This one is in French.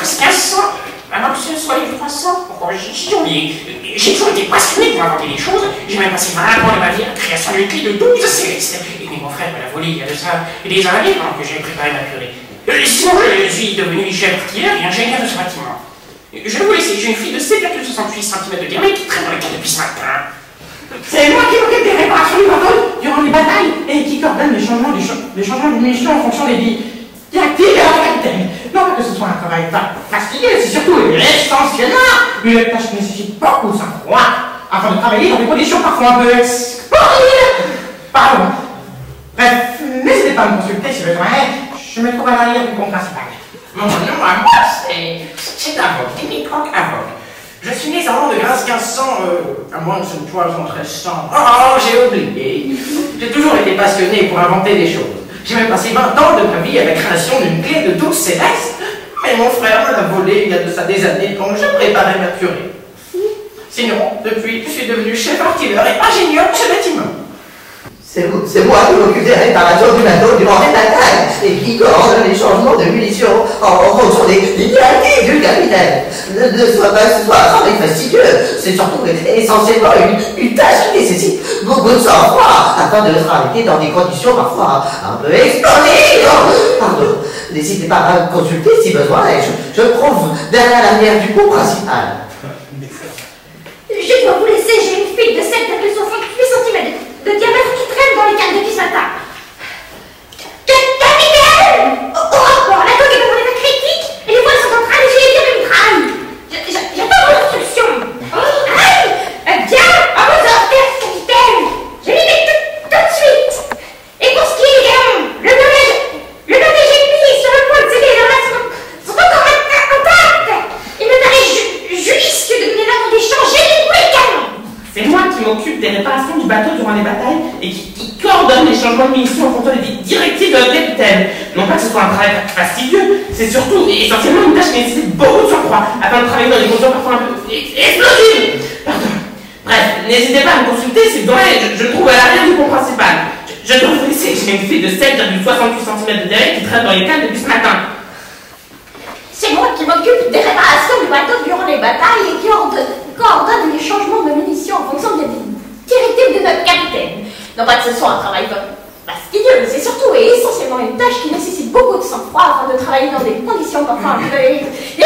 presque 1500, avant que ce soit les 300. J'ai oublié. J'ai toujours été passionné pour inventer des choses. J'ai même passé 20 ans de ma vie à la création d'une clé de 12 célestes. Et mon frère me l'a volé il y a de ça des années pendant que j'avais préparé ma purée. Sinon, je suis devenu chef artilleur et ingénieur de ce bâtiment. Je vais vous laisser, j'ai une fille de 7,68 cm de diamètre qui traîne dans le cadre depuis ce matin. C'est moi qui m'occupe des réparations du bateau durant les batailles et qui coordonne les changements de munitions en fonction des directives de la capitaine. Non pas que ce soit un travail fastidieux, c'est surtout essentiellement une tâche qui nécessite beaucoup de sang-froid afin de travailler dans des conditions parfois un peu horribles. Pardon. Bref, n'hésitez pas à me consulter si besoin. Je me trouve à l'arrière du pont principal. Mon nom à moi, c'est Avoc, Dimitri Avoc. Je suis né en l'an de grâce 1500, à moins que ce ne soit en 1300. Oh, j'ai oublié. J'ai toujours été passionné pour inventer des choses. J'ai même passé 20 ans de ma vie à la création d'une clé de 12 célestes, mais mon frère me l'a volée il y a de ça des années quand je préparais ma purée. Sinon, depuis, je suis devenu chef artilleur et ingénieur de ce bâtiment. C'est moi qui m'occupe des réparations du bateau durant les batailles et qui coordonne les changements de munitions en fonction des directives du capitaine. Ne soit pas ce soit un travail fastidieux, c'est surtout essentiellement une tâche qui nécessite beaucoup de sang-froid afin de travailler dans des conditions parfois un peu explosives. Pardon, n'hésitez pas à me consulter si besoin et je trouve derrière l'arrière du pont principal. Je dois vous laisser, j'ai une fuite de 7,68 cm de diamètre qui traîne dans les cannes depuis ce matin. Capitaine! Au rapport, la coque est dans l'état critique et les voiles sont en train de gérer de mitraille. J'attends vos instructions. Bien, à vos ordres, capitaine. Je l'y vais tout de suite. Et pour ce qui est des galons, le blindage ennemi sur le point de céder, les races sont encore intactes. Il me paraît judicieux de donner l'ordre d'échanger les canons. C'est moi qui m'occupe des réparations du bateau durant les batailles et qui coordonne les changements de munitions en fonction des directives de la capitaine. Non pas que ce soit un travail fastidieux, c'est surtout et essentiellement une tâche qui nécessite beaucoup de sang-froid afin de travailler dans des conditions parfois un peu explosives. Pardon. Bref, n'hésitez pas à me consulter si besoin, je le trouve à l'arrière du pont principal. Je dois vous laisser, j'ai une fille de 7,68 cm de diamètre qui traîne dans les cannes depuis ce matin. C'est moi qui m'occupe des réparations du bateau durant les batailles et qui coordonne les changements de munitions en fonction des directives de notre capitaine. Non pas que ce soit un travail fastidieux, mais c'est surtout et essentiellement une tâche qui nécessite beaucoup de sang-froid afin de travailler dans des conditions parfois un peu explosives.